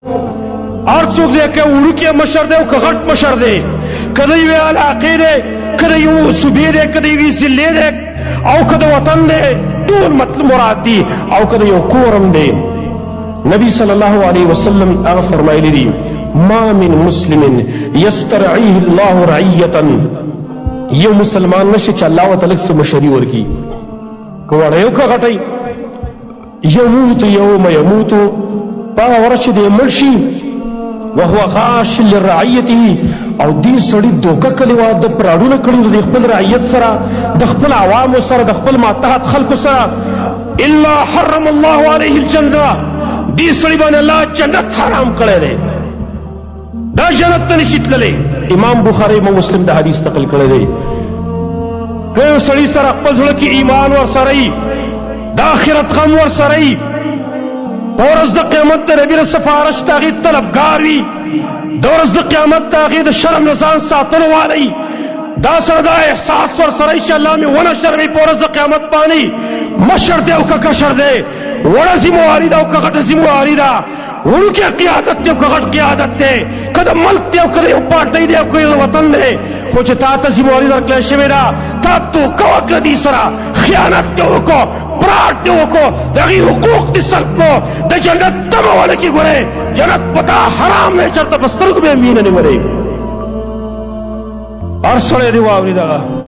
هر څوک دې که وړوکی مشر دی او که غټ مشر دی، که د یوې علاقې دی، که د یو صوبې دی، که د یوې ضلعې دی، او که د وطن دی، ټول مطلب مراد دي، او که د یو کورم دی. نبی صلی الله علیه وسلم هغه فرمایلی دي ما من مسلم یسترعیه الله رعیة، یو مسلمان نشي چې الله ورته لږ څه مشري ورکړي، که وړی او که غټی. یموت یوم یموت، په هغه ورځ چې دی مړ شي، وهو غاش لرعیته، او دې سړي دوکه کړې وه، د پراډونه کړي د خپل رعیت سره، د خپل عوامو سره، د خپل ماتحت خلکو سره. الا حرم الله علیه الجنه، دې سړي باندې الله جنت حرام کړی دی، دا جنت ته نشي تللی. امام بخاري امام مسلم د حدیث نقل کړی دی. که یو سړي سره خپل زړه کې ایمان ورسره وي، د آخرت غم ورسره وي، په ورځ د قیامت د نبي د سفارش د هغې طلبګار وي، د ورځ د قیامت د هغې د شرم نه ځان ساتلو والی، دا سره دا احساس ورسره وي چې الله مې ونه شرموي په ورځ د قیامت باندې، مشر دی او که کشر دی، وړه ذمواري ده او که غټه ذمواري ده، وړوکی قیادت دی او که غټ قیادت دی، که د ملک دی او که د یو پارټۍ دی او که د وطن دی، خو چې تا ته ذمواري درکړی شوې ده، تا دوکه وکړه دې سره، خیانت دې وکړو، پراټ دې وکړو، د هغې حقوق دې سلب کړو، د جنت تمه ونه کړي. ګورې جنت په تا حرام دی، چېرته په سترګو به یې مینه نه ورې. هر سړی دې واوري دغه